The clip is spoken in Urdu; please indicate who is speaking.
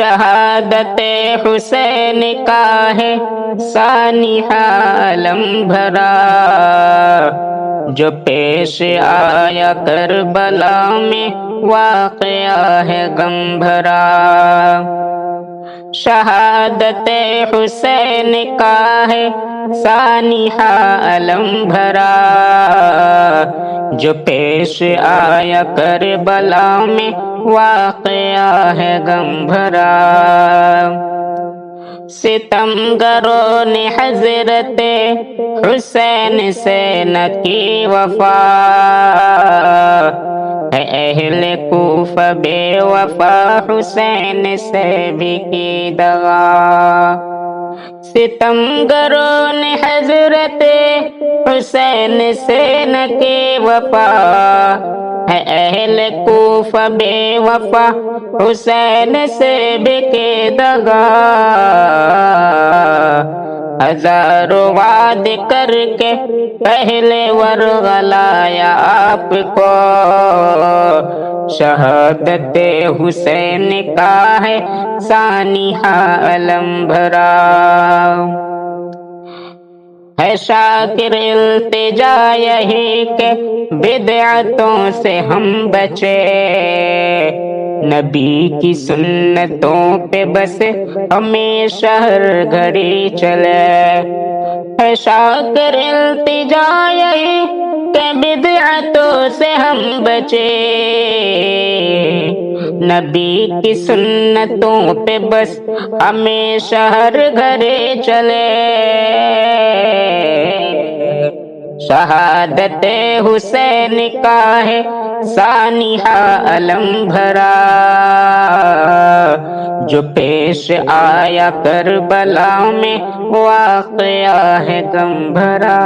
Speaker 1: شہادت حسین کا ہے سانحہ علم بھرا، جو پیش آیا کربلا میں واقعہ ہے غم بھرا۔ شہادت حسین کا ہے سانحہ علم بھرا، جو پیش آیا کربلا میں واقعہ ہے غم بھرا۔ ستمگروں نے حضرت حسین سے نہ کی وفا، ہے اہل کوفہ بے وفا حسین سے بھی کی دغا۔ ستمگروں نے حضرت حسین سے نہ کی وفا، ہے اہل کوفہ بے وفا حسین سے بھی کی دغا۔ ہزاروں وعدے کر کے پہلے ورغلایا آپ کو، شہادت حسین کا ہے سانحہ علم بھرا۔ ہے شاکر التجا یہی کہ بدعتوں سے ہم بچے، نبی کی سنتوں پہ بس ہمیشہ ہر گھڑی چلے۔ ہے شاکر التجا یہی کہ بدعتوں سے ہم بچے، نبی کی سنتوں پہ بس ہمیشہ ہر گھڑی چلے۔ شہادت حسین کا ہے سانحہ علم بھرا، جو پیش آیا کربلا میں واقعہ ہے غم بھرا۔